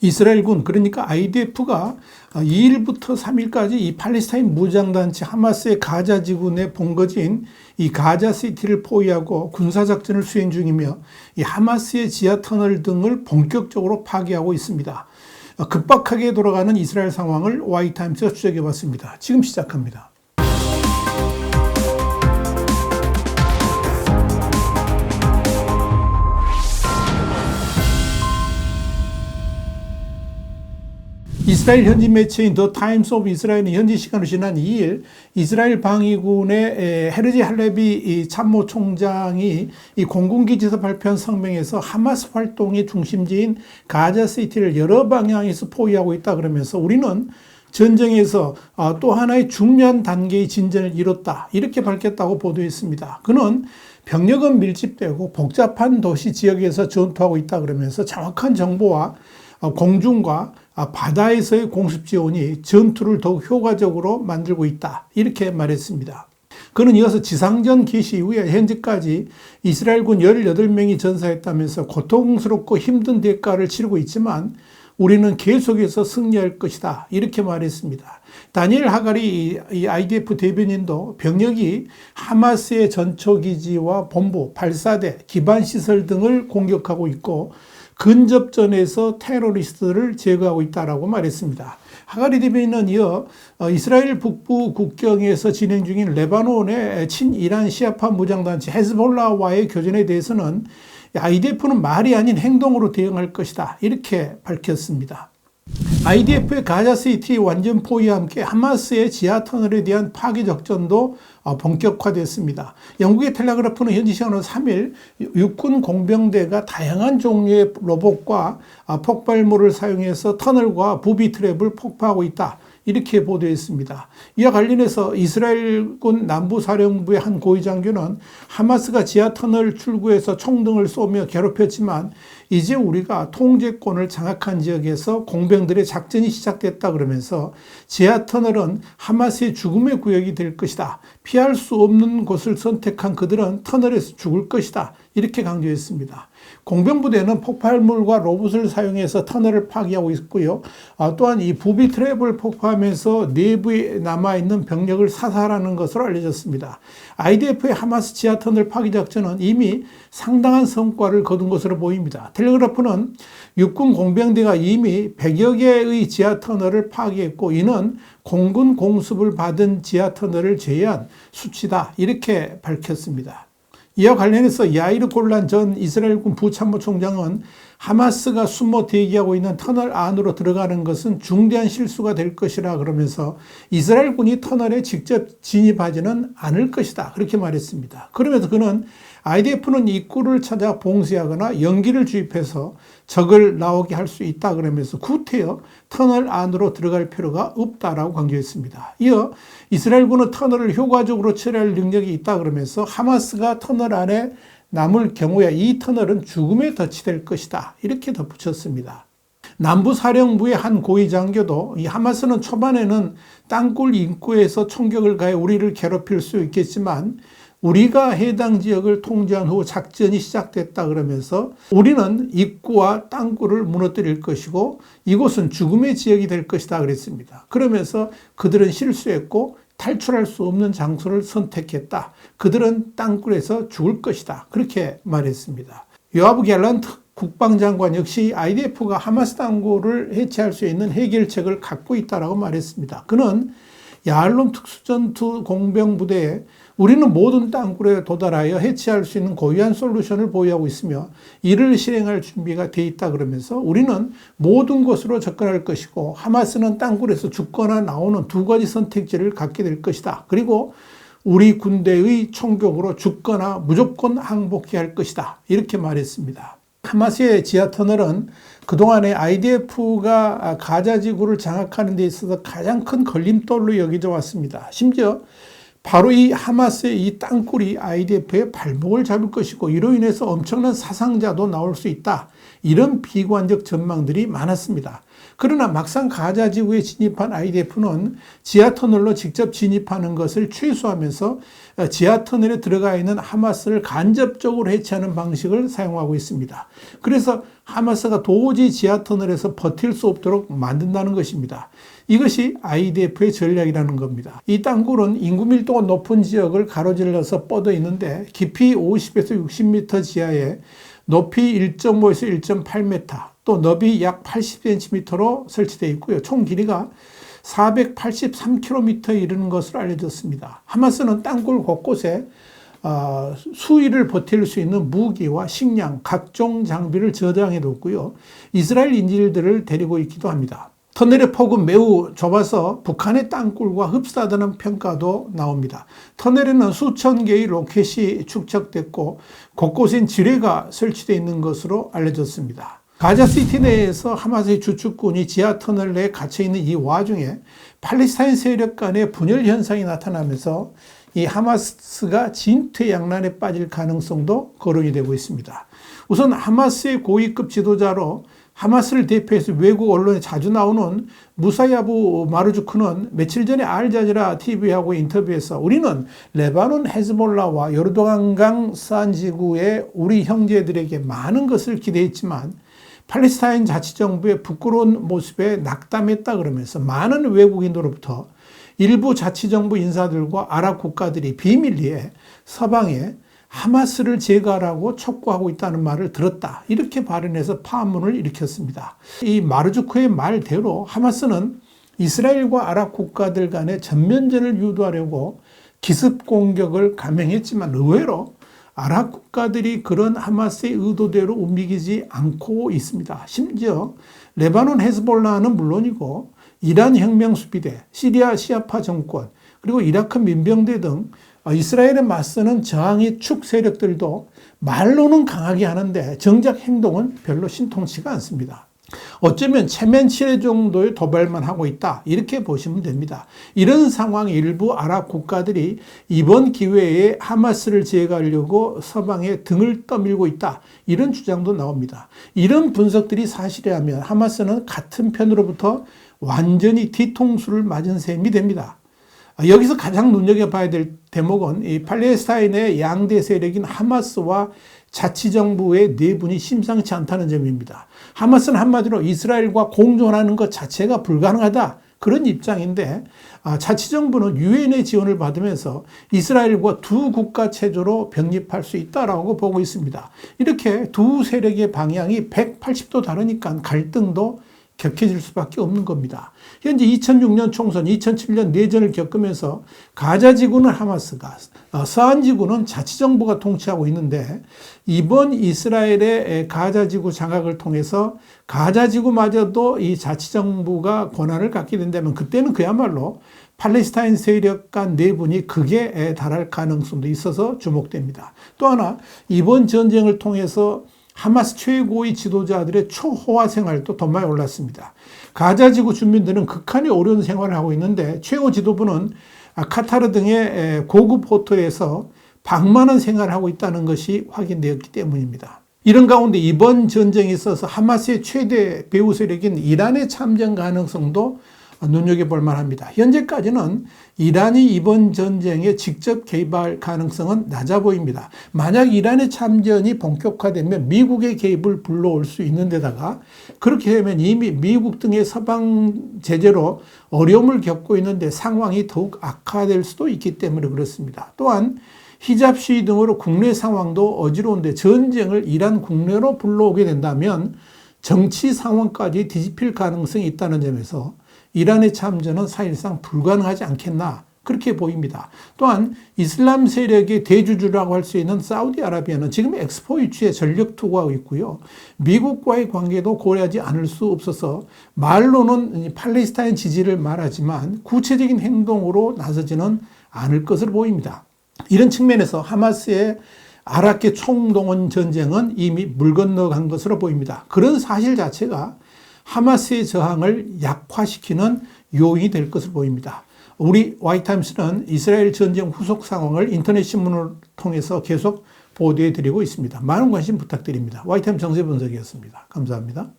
이스라엘군, 그러니까 IDF가 2일부터 3일까지 이 팔레스타인 무장단체 하마스의 가자 지구 내 본거지인 이 가자시티를 포위하고 군사작전을 수행 중이며 이 하마스의 지하터널 등을 본격적으로 파괴하고 있습니다. 급박하게 돌아가는 이스라엘 상황을 Y타임스가 추적해봤습니다. 지금 시작합니다. 이스라엘 현지 매체인 더 타임스 오브 이스라엘은 현지 시간으로 지난 2일 이스라엘 방위군의 헤르지 할레비 참모총장이 이 공군기지에서 발표한 성명에서 하마스 활동의 중심지인 가자시티를 여러 방향에서 포위하고 있다 그러면서 우리는 전쟁에서 또 하나의 중요한 단계의 진전을 이뤘다 이렇게 밝혔다고 보도했습니다. 그는 병력은 밀집되고 복잡한 도시 지역에서 전투하고 있다 그러면서 정확한 정보와 공중과 바다에서의 공습 지원이 전투를 더욱 효과적으로 만들고 있다 이렇게 말했습니다. 그는 이어서 지상전 개시 이후에 현재까지 이스라엘군 18명이 전사했다면서 고통스럽고 힘든 대가를 치르고 있지만 우리는 계속해서 승리할 것이다 이렇게 말했습니다. 다니엘 하가리 이 IDF 대변인도 병력이 하마스의 전초기지와 본부, 발사대, 기반시설 등을 공격하고 있고 근접전에서 테러리스트를 제거하고 있다고 말했습니다. 하가리 대변인은 이어 이스라엘 북부 국경에서 진행 중인 레바논의 친이란 시아파 무장단체 헤즈볼라와의 교전에 대해서는 IDF는 말이 아닌 행동으로 대응할 것이다 이렇게 밝혔습니다. IDF의 가자시티 완전 포위와 함께 하마스의 지하터널에 대한 파괴 작전도 본격화됐습니다. 영국의 텔레그래프는 현지 시간으로 3일 육군 공병대가 다양한 종류의 로봇과 폭발물을 사용해서 터널과 부비 트랩을 폭파하고 있다 이렇게 보도했습니다. 이와 관련해서 이스라엘군 남부사령부의 한 고위 장교는 하마스가 지하터널 출구에서 총등을 쏘며 괴롭혔지만 이제 우리가 통제권을 장악한 지역에서 공병들의 작전이 시작됐다 그러면서 지하터널은 하마스의 죽음의 구역이 될 것이다. 피할 수 없는 곳을 선택한 그들은 터널에서 죽을 것이다. 이렇게 강조했습니다. 공병부대는 폭발물과 로봇을 사용해서 터널을 파괴하고 있고요. 또한 이 부비 트랩을 폭파하면서 내부에 남아있는 병력을 사살하는 것으로 알려졌습니다. IDF의 하마스 지하터널 파괴 작전은 이미 상당한 성과를 거둔 것으로 보입니다. 텔레그래프는 육군 공병대가 이미 100여 개의 지하터널을 파괴했고 이는 공군 공습을 받은 지하터널을 제외한 수치다 이렇게 밝혔습니다. 이와 관련해서 야이르 골란 전 이스라엘군 부참모총장은 하마스가 숨어 대기하고 있는 터널 안으로 들어가는 것은 중대한 실수가 될 것이라 그러면서 이스라엘군이 터널에 직접 진입하지는 않을 것이다 그렇게 말했습니다. 그러면서 그는 IDF는 입구를 찾아 봉쇄하거나 연기를 주입해서 적을 나오게 할 수 있다 그러면서 구태여 터널 안으로 들어갈 필요가 없다라고 강조했습니다. 이어 이스라엘군은 터널을 효과적으로 처리할 능력이 있다 그러면서 하마스가 터널 안에 남을 경우에 이 터널은 죽음에 덫이 것이다 이렇게 덧붙였습니다. 남부사령부의 한 고위 장교도 이 하마스는 초반에는 땅굴 입구에서 총격을 가해 우리를 괴롭힐 수 있겠지만 우리가 해당 지역을 통제한 후 작전이 시작됐다 그러면서 우리는 입구와 땅굴을 무너뜨릴 것이고 이곳은 죽음의 지역이 될 것이다 그랬습니다. 그러면서 그들은 실수했고 탈출할 수 없는 장소를 선택했다. 그들은 땅굴에서 죽을 것이다. 그렇게 말했습니다. 요아브 갤런트 국방장관 역시 IDF가 하마스 당국을 해체할 수 있는 해결책을 갖고 있다고 말했습니다. 그는 야알론 특수전투 공병부대에 우리는 모든 땅굴에 도달하여 해체할 수 있는 고유한 솔루션을 보유하고 있으며 이를 실행할 준비가 돼 있다 그러면서 우리는 모든 곳으로 접근할 것이고 하마스는 땅굴에서 죽거나 나오는 두 가지 선택지를 갖게 될 것이다. 그리고 우리 군대의 총격으로 죽거나 무조건 항복해야 할 것이다. 이렇게 말했습니다. 하마스의 지하터널은 그동안에 IDF가 가자지구를 장악하는 데 있어서 가장 큰 걸림돌로 여겨져 왔습니다. 심지어 바로 이 하마스의 이 땅굴이 IDF의 발목을 잡을 것이고 이로 인해서 엄청난 사상자도 나올 수 있다. 이런 비관적 전망들이 많았습니다. 그러나 막상 가자 지구에 진입한 IDF는 지하터널로 직접 진입하는 것을 최소화하면서 지하 터널에 들어가 있는 하마스를 간접적으로 해체하는 방식을 사용하고 있습니다. 그래서 하마스가 도저히 지하 터널에서 버틸 수 없도록 만든다는 것입니다. 이것이 IDF의 전략이라는 겁니다. 이 땅굴은 인구 밀도가 높은 지역을 가로질러서 뻗어 있는데 깊이 50에서 60m 지하에 높이 1.5에서 1.8m, 또 너비 약 80cm로 설치되어 있고요. 총 길이가 483km에 이르는 것으로 알려졌습니다. 하마스는 땅굴 곳곳에 수위를 버틸 수 있는 무기와 식량, 각종 장비를 저장해 뒀고요. 이스라엘 인질들을 데리고 있기도 합니다. 터널의 폭은 매우 좁아서 북한의 땅굴과 흡사하다는 평가도 나옵니다. 터널에는 수천 개의 로켓이 축적됐고 곳곳엔 지뢰가 설치되어 있는 것으로 알려졌습니다. 가자시티 내에서 하마스의 주축군이 지하 터널 내에 갇혀있는 이 와중에 팔레스타인 세력 간의 분열 현상이 나타나면서 이 하마스가 진퇴양난에 빠질 가능성도 거론이 되고 있습니다. 우선 하마스의 고위급 지도자로 하마스를 대표해서 외국 언론에 자주 나오는 무사야부 마르주크는 며칠 전에 알자지라 TV하고 인터뷰에서 우리는 레바논 헤즈볼라와 요르단강 스안 지구의 우리 형제들에게 많은 것을 기대했지만 팔레스타인 자치정부의 부끄러운 모습에 낙담했다 그러면서 많은 외국인으로부터 일부 자치정부 인사들과 아랍 국가들이 비밀리에 서방에 하마스를 제거하라고 촉구하고 있다는 말을 들었다. 이렇게 발언해서 파문을 일으켰습니다. 이 마르주크의 말대로 하마스는 이스라엘과 아랍 국가들 간의 전면전을 유도하려고 기습 공격을 감행했지만 의외로 아랍 국가들이 그런 하마스의 의도대로 움직이지 않고 있습니다. 심지어 레바논 헤즈볼라는 물론이고 이란 혁명수비대, 시리아 시아파 정권, 그리고 이라크 민병대 등 이스라엘에 맞서는 저항의 축 세력들도 말로는 강하게 하는데 정작 행동은 별로 신통치가 않습니다. 어쩌면 체면치레 정도의 도발만 하고 있다, 이렇게 보시면 됩니다. 이런 상황에 일부 아랍 국가들이 이번 기회에 하마스를 제거하려고 서방의 등을 떠밀고 있다, 이런 주장도 나옵니다. 이런 분석들이 사실이라면 하마스는 같은 편으로부터 완전히 뒤통수를 맞은 셈이 됩니다. 여기서 가장 눈여겨봐야 될 대목은 이 팔레스타인의 양대 세력인 하마스와 자치정부의 내분이 심상치 않다는 점입니다. 하마스는 한마디로 이스라엘과 공존하는 것 자체가 불가능하다, 그런 입장인데 자치정부는 유엔의 지원을 받으면서 이스라엘과 두 국가 체제로 병립할 수 있다라고 보고 있습니다. 이렇게 두 세력의 방향이 180도 다르니까 갈등도 격해질 수밖에 없는 겁니다. 현재 2006년 총선, 2007년 내전을 겪으면서 가자 지구는 하마스가, 서안 지구는 자치정부가 통치하고 있는데 이번 이스라엘의 가자 지구 장악을 통해서 가자 지구마저도 이 자치정부가 권한을 갖게 된다면 그때는 그야말로 팔레스타인 세력 간 내분이 극에 달할 가능성도 있어서 주목됩니다. 또 하나, 이번 전쟁을 통해서 하마스 최고의 지도자들의 초호화 생활도 더 많이 올랐습니다. 가자지구 주민들은 극한의 어려운 생활을 하고 있는데 최고 지도부는 카타르 등의 고급 호텔에서 방만한 생활을 하고 있다는 것이 확인되었기 때문입니다. 이런 가운데 이번 전쟁에 있어서 하마스의 최대 배후 세력인 이란의 참전 가능성도 눈여겨볼 만합니다. 현재까지는 이란이 이번 전쟁에 직접 개입할 가능성은 낮아 보입니다. 만약 이란의 참전이 본격화되면 미국의 개입을 불러올 수 있는 데다가 그렇게 되면 이미 미국 등의 서방 제재로 어려움을 겪고 있는데 상황이 더욱 악화될 수도 있기 때문에 그렇습니다. 또한 히잡 시위 등으로 국내 상황도 어지러운데 전쟁을 이란 국내로 불러오게 된다면 정치 상황까지 뒤집힐 가능성이 있다는 점에서 이란의 참전은 사실상 불가능하지 않겠나, 그렇게 보입니다. 또한 이슬람 세력의 대주주라고 할 수 있는 사우디아라비아는 지금 엑스포 유치에 전력 투구하고 있고요. 미국과의 관계도 고려하지 않을 수 없어서 말로는 팔레스타인 지지를 말하지만 구체적인 행동으로 나서지는 않을 것으로 보입니다. 이런 측면에서 하마스의 아랍계 총동원 전쟁은 이미 물 건너간 것으로 보입니다. 그런 사실 자체가 하마스의 저항을 약화시키는 요인이 될 것으로 보입니다. 우리 와이타임스는 이스라엘 전쟁 후속 상황을 인터넷 신문을 통해서 계속 보도해 드리고 있습니다. 많은 관심 부탁드립니다. 와이타임 정세 분석이었습니다. 감사합니다.